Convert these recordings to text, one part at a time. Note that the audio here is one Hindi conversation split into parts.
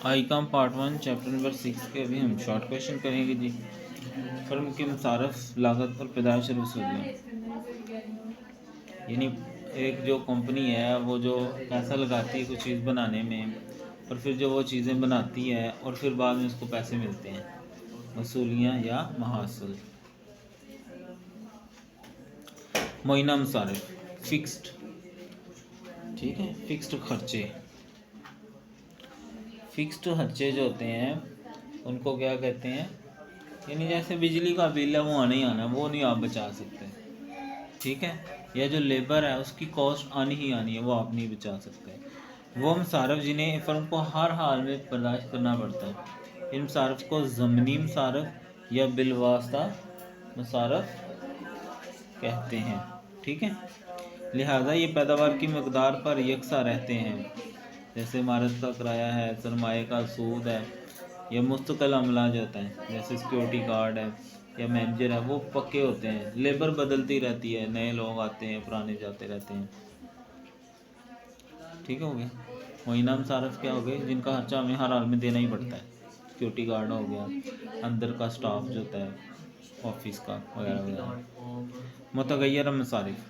आईकॉम पार्ट 1 चैप्टर नंबर 6 के अभी हम शॉर्ट क्वेश्चन करेंगे जी। फर्म के मुसारफ लागत और पैदाइश और वसूलियाँ, यानी एक जो कंपनी है वो जो पैसा लगाती है कुछ चीज़ बनाने में और फिर जो वो चीज़ें बनाती है और फिर बाद में उसको पैसे मिलते हैं, वसूलियाँ या महासल। महीना मुसारफ फिक्स्ड, ठीक है, फिक्स्ड खर्चे। फिक्स्ड खर्चे जो होते हैं उनको क्या कहते हैं, यानी जैसे बिजली का बिल है वो आना ही आना है, वो नहीं आप बचा सकते, ठीक है। या जो लेबर है उसकी कॉस्ट आनी ही आनी है, वो आप नहीं बचा सकते। वो मुसारफ जिन्हें फर्म को हर हाल में बर्दाश्त करना पड़ता है, इन मुसारफ को ज़मीनी मुसारफ या बिलवास्ता मुसारफ कहते हैं, ठीक है। लिहाजा ये पैदावार की मकदार पर यकसा रहते हैं, जैसे इमारत का किराया है, सरमाए का सूद है, या मुस्तकिल अमला जो होता है जैसे सिक्योरिटी गार्ड है या मैनेजर है, वो पक्के होते हैं। लेबर बदलती रहती है, नए लोग आते हैं, पुराने जाते रहते हैं, ठीक हो गया। महीना मुसारफ क्या हो गए, जिनका खर्चा हमें हर हाल में देना ही पड़ता है। सिक्योरिटी गार्ड हो गया, अंदर का स्टाफ जो होता है ऑफिस का वगैरह वगैरह। मुतगय्यर मसारिफ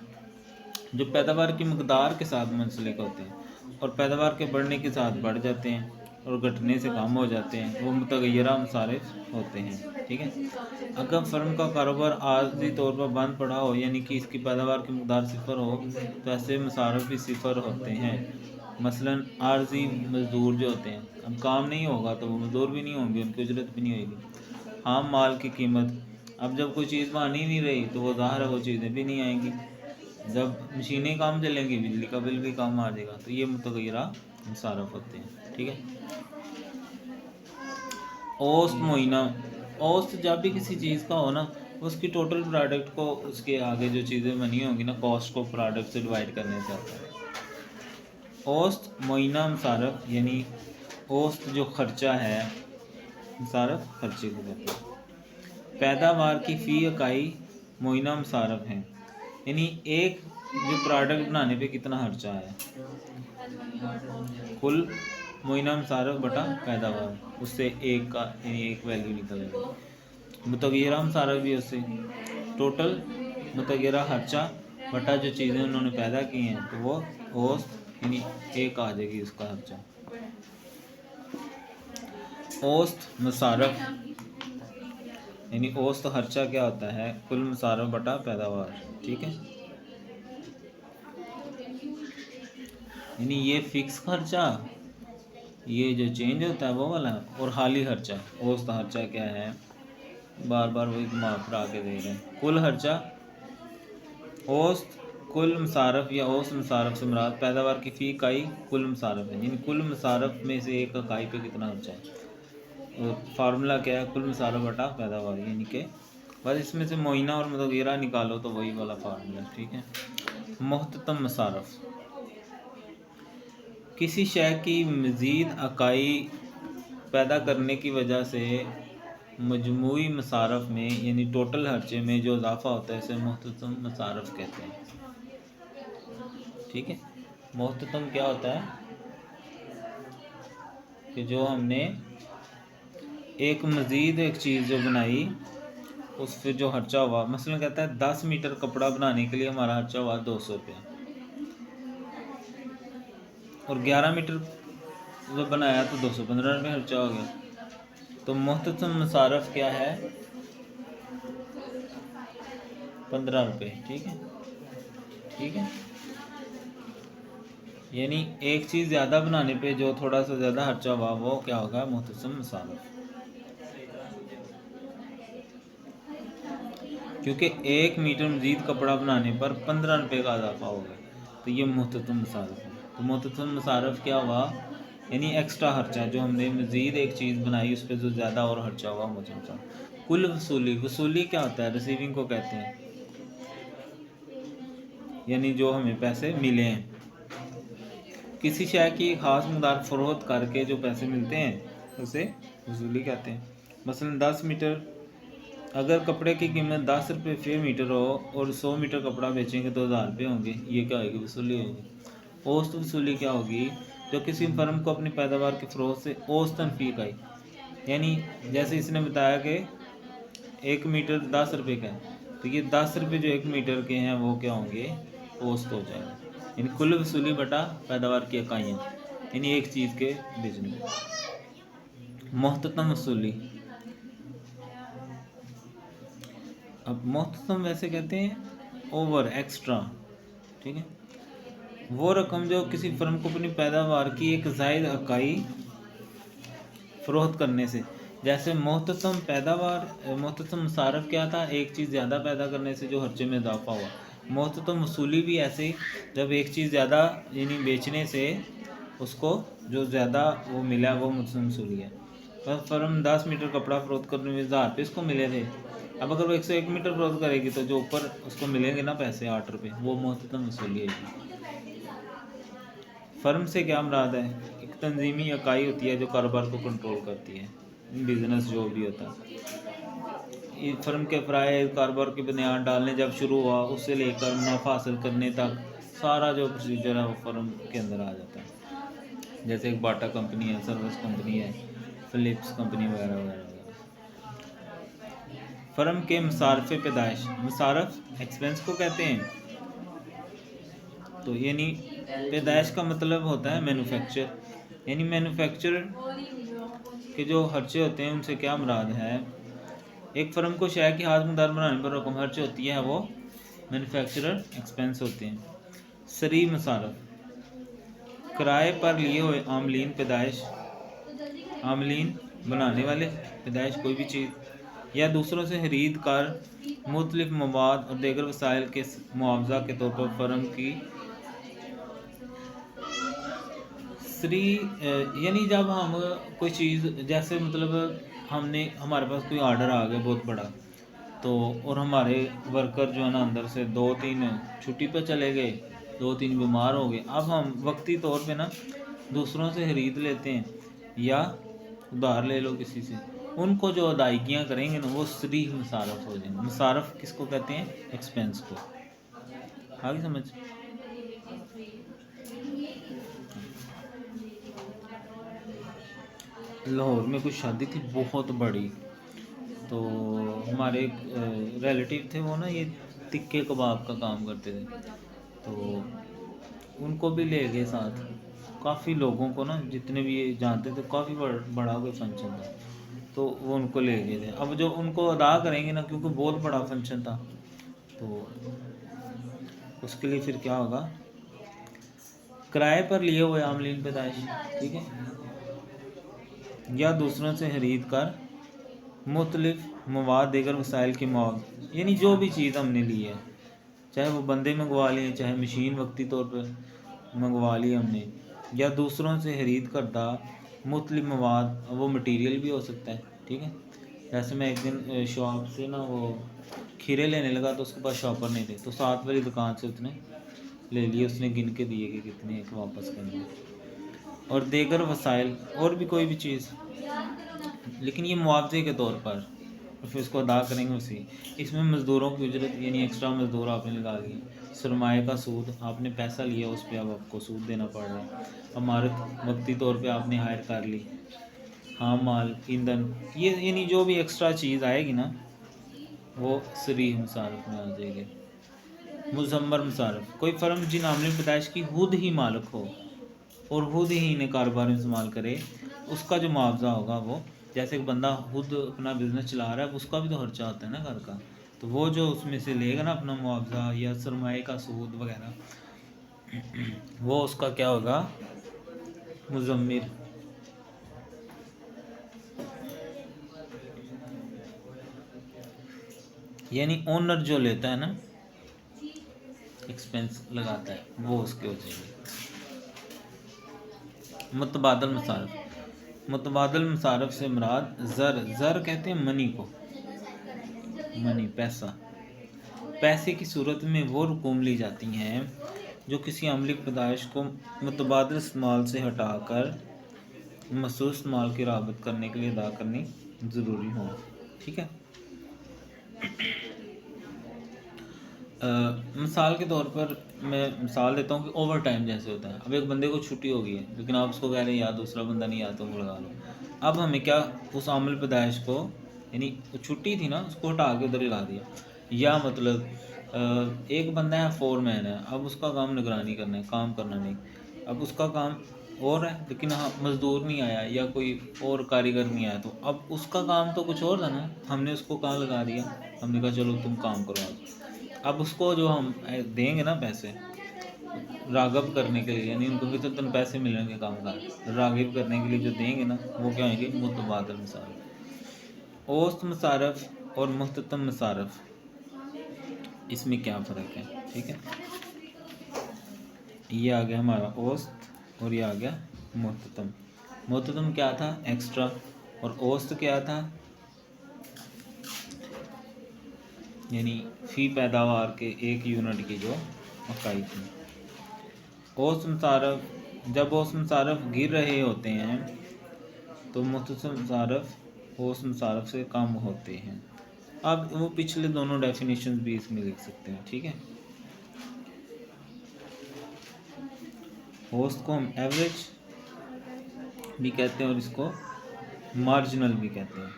जो पैदावार की मकदार के साथ मुंसलिक होते हैं और पैदावार के बढ़ने के साथ बढ़ जाते हैं और घटने से कम हो जाते हैं, वो मुतगय्यरा मसारिफ होते हैं, ठीक है। अगर फर्म का कारोबार आर्जी तौर पर बंद पड़ा हो, यानी कि इसकी पैदावार की मकदार सिफर हो, तो ऐसे मसारिफ भी सिफर होते हैं। मसलन आर्जी मजदूर जो होते हैं, अब काम नहीं होगा तो वो मजदूर भी नहीं होंगे, उनकी उजरत भी नहीं होगी। आम माल की कीमत, अब जब कोई चीज़ बन ही नहीं रही तो वो ज़ाहिर है वो चीज़ें भी नहीं आएंगी। जब मशीनें काम चलेंगी बिजली का बिल भी कम आ जाएगा, तो ये मुतगय्यरा मुसारफ होते हैं, ठीक है। औसत महीना, औसत जब भी किसी चीज़ का हो ना, उसकी टोटल प्रोडक्ट को उसके आगे जो चीज़ें बनी होंगी ना, कॉस्ट को प्रोडक्ट से डिवाइड करने से आता है। औसत महीना मुसारफ, यानी औसत जो खर्चा है मुसारफ खर्चे को कहते हैं। पैदावार की फ़ी इकाई महीना मुसारफ है, यानी एक जो प्रोडक्ट बनाने पे कितना खर्चा है, कुल महीना मुसारफ बटा पैदावार, उससे एक का यानी एक वैल्यू निकलेगी। मुतगय्यरा मुसारफ भी उससे टोटल मुतगय्यरा खर्चा बटा जो चीज़ें उन्होंने पैदा की हैं, तो वो औसत यानी एक आ जाएगी उसका खर्चा। औसत मुसारफ यानी औसत खर्चा क्या होता है, कुल मुसारफ बटा पैदावार, ठीक है। यानी ये फिक्स खर्चा, ये जो चेंज होता है वो वाला, और हाली खर्चा औसत खर्चा क्या है, बार बार वही घुमा फिरा के दे रहे हैं। कुल खर्चा, औसत कुल मुसारफ या औसत मुसारफ से मुराद पैदावार की फ़ी इकाई कुल मुसारफ है, यानी कुल मुसारफ में से एक इकाई पे कितना खर्चा है। और फार्मूला क्या है, कुल मुसारफ बटा पैदावार, यानी कि बस इसमें से महीना और मुतगय्यरा निकालो तो वही वाला फार्मूला, ठीक है। मुख्ततम मुसारफ किसी शय की मज़ीद इकाई पैदा करने की वजह से मजमूई मसारफ में यानी टोटल खर्चे में जो इजाफा होता है, इसे मुख्ततम मसारफ कहते हैं, ठीक है। मुख्ततम क्या होता है कि जो हमने एक मज़ीद एक चीज़ जो बनाई उस पर जो खर्चा हुआ, मसलन कहता है 10 मीटर कपड़ा बनाने के लिए हमारा खर्चा हुआ 200 रुपया, और 11 मीटर जब बनाया तो 215 रुपये खर्चा हो गया। तो मुख्तसम मुसारफ क्या है, 15 रुपये, ठीक है, ठीक है। यानी एक चीज़ ज़्यादा बनाने पे जो थोड़ा सा ज़्यादा खर्चा हुआ वो क्या होगा, मुख्तसम मुसारफ। क्योंकि 1 मीटर मज़ीद कपड़ा बनाने पर 15 रुपये का इजाफा होगा, तो ये मुख्तसम मुसारफ है। तो मुख्तसम मुसारफ क्या हुआ, यानी एक्स्ट्रा खर्चा जो हमने मज़ीद एक चीज़ बनाई उस पर जो ज़्यादा और खर्चा हुआ मुख्तसम। कुल वसूली, वसूली क्या होता है, रिसीविंग को कहते हैं, यानी जो हमें पैसे मिले हैं। किसी शय की ख़ास मकदार फ़रोख्त करके जो पैसे मिलते हैं उसे वसूली कहते हैं। मसलन 10 मीटर, अगर कपड़े की कीमत 10 रुपये फी मीटर हो और 100 मीटर कपड़ा बेचेंगे तो 1000 रुपये होंगे, ये क्या होगी, वसूली होगी। औसत वसूली क्या होगी, जो किसी फर्म को अपनी पैदावार के फ़रोग़ से औसतन फ़ी इकाई, यानी जैसे इसने बताया कि 1 मीटर 10 रुपये का है, तो ये 10 रुपये जो 1 मीटर के हैं वो क्या होंगे, औसत हो जाएगा। यानी कुल वसूली बटा पैदावार की इकाइयाँ, यानी एक चीज़ के बेचने। मुख्ततम वसूली, अब मुख्ततम वैसे कहते हैं ओवर, एक्स्ट्रा, ठीक है, वो रकम जो किसी फर्म को अपनी पैदावार की एक ज़ायद इकाई फ़रोख्त करने से, जैसे मुख्ततम पैदावार, मुख्ततम मुसारफ क्या था, एक चीज़ ज़्यादा पैदा करने से जो खर्चे में इजाफा हुआ। मुख्ततम वसूली भी ऐसे, जब एक चीज़ ज़्यादा यानी बेचने से उसको जो ज़्यादा वो मिला वो मुख्ततम वसूली है। बस फर्म 10 मीटर कपड़ा फ़रोख्त करने में 1000 रुपये इसको मिले थे, अब अगर वो 101 मीटर फ़रोख्त करेगी तो जो ऊपर उसको मिलेंगे ना पैसे 8 रुपये, वो मुख्ततम वसूली है। फ़र्म से क्या मुराद है, एक तंजीमी इकाई होती है जो कारोबार को कंट्रोल करती है, बिज़नेस जो भी होता है। इस फर्म के फ़राइज़ कारोबार की बुनियाद डालने जब शुरू हुआ उससे लेकर मुनाफा हासिल करने तक सारा जो प्रोसीजर है वो फ़र्म के अंदर आ जाता है। जैसे एक बाटा कंपनी है, सर्विस कंपनी है, फ़िलिप्स कंपनी वगैरह वगैरह। फ़र्म के मसारफ़ पैदाइश, मसारफ़ एक्सपेंस को कहते हैं, तो यानी पैदाइश का मतलब होता है मैन्युफैक्चर, यानी मैन्युफैक्चर के जो खर्चे होते हैं उनसे क्या मुराद है, एक फ़र्म को शय की हाजमदार बनाने पर रकम खर्च होती है वो मैन्युफैक्चरर एक्सपेंस होते हैं। सरी मसारफ, किराए पर लिए हुए आमलीन पैदाइश, आमलीन बनाने वाले पैदाइश कोई भी चीज़ या दूसरों से खरीद कर मुख्तलिफ मवाद और दीगर वसाइल के मुआवजा के तौर पर फ़र्म की सरी, यानी जब हम कोई चीज़ जैसे मतलब हमने हमारे पास कोई आर्डर आ गया बहुत बड़ा, तो और हमारे वर्कर जो है ना अंदर से 2-3 छुट्टी पर चले गए, 2-3 बीमार हो गए, अब हम वक्ती तौर पे ना दूसरों से खरीद लेते हैं या उधार ले लो किसी से, उनको जो अदायगियाँ करेंगे ना वो सरी मसारफ हो जाएंगे। मसारफ किसको कहते हैं, एक्सपेंस को। आगे समझ। लाहौर में कुछ शादी थी बहुत बड़ी, तो हमारे एक रिलेटिव थे, वो ना ये टिक्के कबाब का काम करते थे, तो उनको भी ले गए साथ। काफ़ी लोगों को ना, जितने भी ये जानते थे, काफ़ी बड़ा कोई फंक्शन था, तो वो उनको ले गए थे। अब जो उनको अदा करेंगे ना, क्योंकि बहुत बड़ा फंक्शन था, तो उसके लिए फिर क्या होगा, किराए पर लिए हुए आमलीन पैदाइश, ठीक है, या दूसरों से खरीद कर मुख्तलिफ मवाद दीगर वसाइल के मवाद, यानी जो भी चीज़ हमने ली है, चाहे वो बंदे मंगवा लिए, चाहे मशीन वक्ती तौर पर मंगवा ली हमने, या दूसरों से खरीद करदा मुख्तलिफ मवाद, वो मटीरियल भी हो सकता है, ठीक है। जैसे मैं एक दिन शॉप से ना वो खीरे लेने लगा, तो उसके पास शॉपर नहीं थे, तो साथ वाली दुकान से उसने ले लिए, उसने गिन के दिए कि कितने एक वापस करने, और दीगर वसाइल और भी कोई भी चीज़, लेकिन ये मुआवजे के तौर पर, और फिर उसको अदा करेंगे उसी। इसमें मज़दूरों की उजरत, यानी एक्स्ट्रा मज़दूर आपने लगा लिए, सरमाए का सूद, आपने पैसा लिया उस पर अब आपको सूद देना पड़ रहा है, अमारत वक्ती तौर पे आपने हायर कर ली, हाँ माल, ईंधन, ये यानी जो भी एक्स्ट्रा चीज़ आएगी ना वो सरीह मुसारफ में आ जाएगी। मुज़म्मर मुसारफ, कोई फ़र्म जिन आमलीन पैदाइश की खुद ही मालिक हो और खुद ही इन्हें कारोबार में इस्तेमाल करे, उसका जो मुआवजा होगा वो, जैसे एक बंदा खुद अपना बिज़नेस चला रहा है, उसका भी तो खर्चा होता है ना घर का, तो वो जो उसमें से लेगा ना अपना मुआवजा या सरमाए का सूद वगैरह, वो उसका क्या होगा, मुज़म्मिर। यानी ओनर जो लेता है ना, एक्सपेंस लगाता है, वो उसके हो जाएंगे। मुतबादल मसारफ, मुतबादल मसारफ से मुराद ज़र कहते हैं मनी को, मनी पैसा, पैसे की सूरत में वो रकूम ली जाती हैं जो किसी अमली पैदाइश को मुतबादल इस्तेमाल से हटाकर मखसूस इस्तेमाल की रागत करने के लिए अदा करनी ज़रूरी हो, ठीक है। मिसाल के तौर पर मैं मिसाल देता हूँ कि ओवर टाइम जैसे होता है। अब एक बंदे को छुट्टी हो गई है, लेकिन आप उसको कह रहे हैं यार दूसरा बंदा नहीं आया तो वो लगा लो। अब हमें क्या, उस आमिल पैदाइश को, यानी वो छुट्टी थी ना, उसको हटा के उधर ही ला दिया। या मतलब एक बंदा है, फोरमैन है, अब उसका काम निगरानी करना है, काम करना नहीं। अब उसका काम और है, लेकिन हाँ मज़दूर नहीं आया या कोई और कारीगर नहीं आया, तो अब उसका काम तो कुछ और था ना, हमने उसको कहाँ लगा दिया, हमने कहा चलो तुम काम करो आज। अब उसको जो हम देंगे ना पैसे राग़िब करने के लिए, यानी उनको भी तो तुम पैसे मिलेंगे काम का, राग़िब करने के लिए जो देंगे ना, वो क्या होंगे, मुतबादल मसारफ। औसत मसारफ और मुख्ततम मसारफ, इसमें क्या फ़र्क है, ठीक है। ये आ गया हमारा औसत और ये आ गया मुख्ततम। मुख्ततम क्या था, एक्स्ट्रा, और औसत क्या था, यानी फ़ी पैदावार के एक यूनिट की जो इकाई थी। औसत मसारफ, जब औसत मसारफ गिर रहे होते हैं तो मुख्तसर मसारफ औसत मसारफ से कम होते हैं। अब वो पिछले दोनों डेफिनेशन भी इसमें लिख सकते हैं, ठीक है। औसत को हम एवरेज भी कहते हैं और इसको मार्जिनल भी कहते हैं।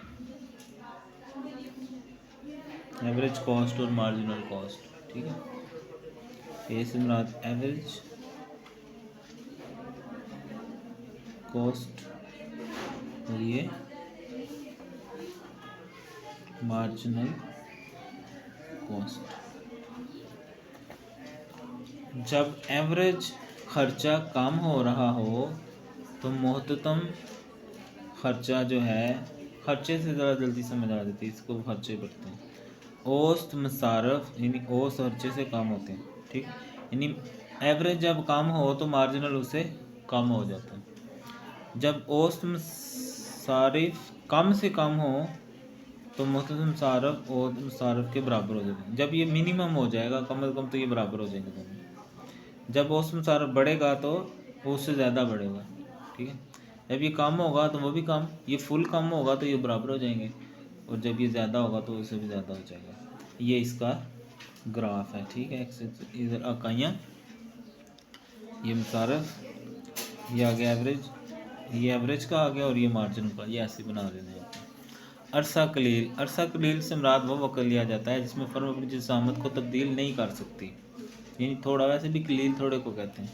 एवरेज कॉस्ट और मार्जिनल कॉस्ट, ठीक है। ए से मुराद एवरेज कॉस्ट और ये मार्जिनल कॉस्ट। जब एवरेज खर्चा कम हो रहा हो तो मुख्ततम खर्चा जो है, खर्चे से ज़रा जल्दी समझ आ जाती है, इसको खर्चे बढ़ते हैं। औसत मसारफ यानी औसत खर्चे से कम होते हैं, ठीक। यानी एवरेज जब कम हो तो मार्जिनल उससे कम हो जाता है। जब औसत मसारिफ कम से कम हो तो मुख्तसर मसारफ और मसारफ के बराबर हो जाते हैं। जब ये मिनिमम हो जाएगा, कम से कम, तो ये बराबर हो जाएंगे दोनों। जब औसत मसारफ बढ़ेगा तो वो उससे ज़्यादा बढ़ेगा, ठीक है। जब ये कम होगा तो वो भी कम, ये फुल कम होगा तो ये बराबर हो जाएंगे, और जब ये ज़्यादा होगा तो उससे भी ज़्यादा हो जाएगा। ये इसका ग्राफ है, ठीक है। इधर इकाइयाँ, ये मुसारफ, ये आ गया एवरेज, ये एवरेज का आ गया, और ये मार्जिन का, ये ऐसे बना देना है। अरसा कलील, अरसा कलील से मुराद वो वक्त लिया जाता है जिसमें फर्म अपनी जिसामत को तब्दील नहीं कर सकती, यानी थोड़ा, वैसे भी कलील थोड़े को कहते हैं।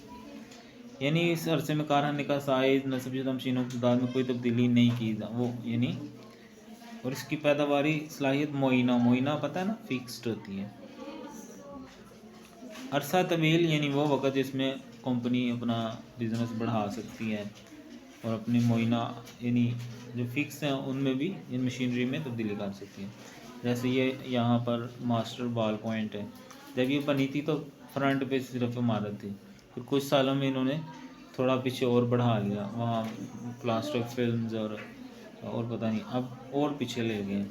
यानी इस अरसे में कारखाने का साइज, नस्बशुदा मशीनों की तादाद में कोई तब्दीली नहीं की वो, यानी, और इसकी पैदावारी सलाहियत मोइना पता है ना, फिक्स्ड होती है। अरसा तवील यानी वो वक्त जिसमें कंपनी अपना बिज़नेस बढ़ा सकती है और अपनी मोइना यानी जो फिक्स हैं उनमें भी इन मशीनरी में तब्दीली कर सकती है। जैसे ये यहाँ पर मास्टर बॉल पॉइंट है, जब ये बनी थी तो फ्रंट पे सिर्फ इमारत थी, फिर कुछ सालों में इन्होंने थोड़ा पीछे और बढ़ा लिया, वहाँ प्लास्टिक फिल्म्स और पता नहीं अब और पीछे ले गए,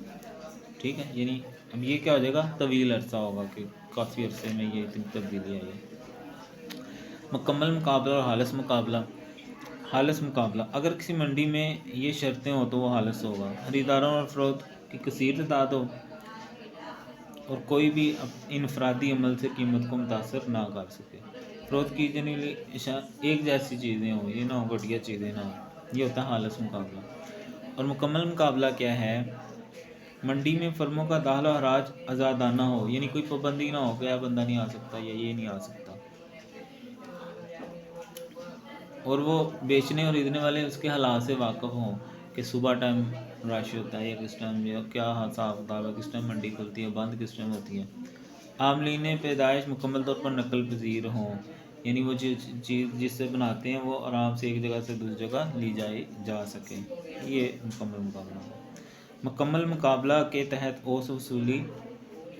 ठीक है। यानी अब ये क्या हो जाएगा, तवील अरसा होगा कि काफ़ी अरसे में ये इतनी तब्दीली आई है। मुकम्मल मुकाबला और हालस मुकाबला। हालस मुकाबला, अगर किसी मंडी में ये शर्तें हो तो वो हालस होगा। ख़रीदारों और फ़रोख्त की कसीर तादाद हो और कोई भी इनफरादी अमल से कीमत को मुतासर ना कर सके। फ़रोख्त की जाने वाली एक जैसी चीज़ें हों, ये ना हो घटिया चीज़ें ना हो, ये होता है हालस मुकाबला। और मुकम्मल मुकाबला क्या है, मंडी में फर्मों का दाखिल हराज आज़ादाना हो, यानी कोई पाबंदी ना हो कि यह बंदा नहीं आ सकता या ये नहीं आ सकता, और वो बेचने और खरीदने वाले उसके हालात से वाकिफ़ हों कि सुबह टाइम रश होता है या किस टाइम, या क्या हिसाब किताब है, किस टाइम मंडी खुलती है, बंद किस टाइम होती है। आमलीन पैदाइश मुकम्मल तौर पर नकल पजीर हों, यानी वो चीज़ जिससे बनाते हैं वो आराम से एक जगह से दूसरी जगह ली जा सके, ये मुकम्मल मुकाबला है। मुकम्मल मुकाबला के तहत औसत वसूली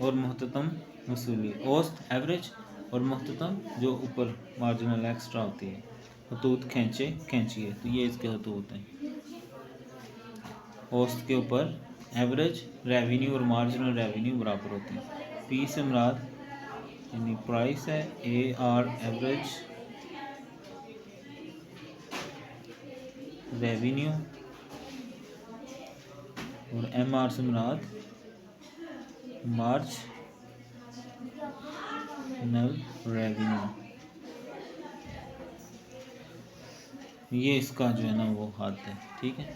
और मुख्ततम वसूली, औसत एवरेज और मुख्ततम जो ऊपर मार्जिनल एक्स्ट्रा होती है, खतूत खींचिए, तो ये इसके खतूत हैं। औसत के ऊपर एवरेज रेवेन्यू और मार्जिनल रेवेन्यू बराबर होते हैं। पी से मुराद यानी प्राइस है, ए आर एवरेज रेवेन्यू, और एम आर से मुराद नल रेवेन्यू, ये इसका जो है ना वो हाथ है, ठीक है।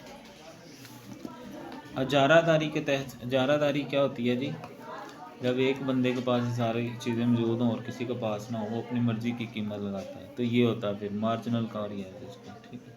इजारादारी के तहत, इजारादारी क्या होती है जी, जब एक बंदे के पास सारी चीज़ें मौजूद हों और किसी के पास ना हो, वो अपनी मर्ज़ी की कीमत लगाता है, तो ये होता है फिर मार्जिनल का और ये है इसका, ठीक है।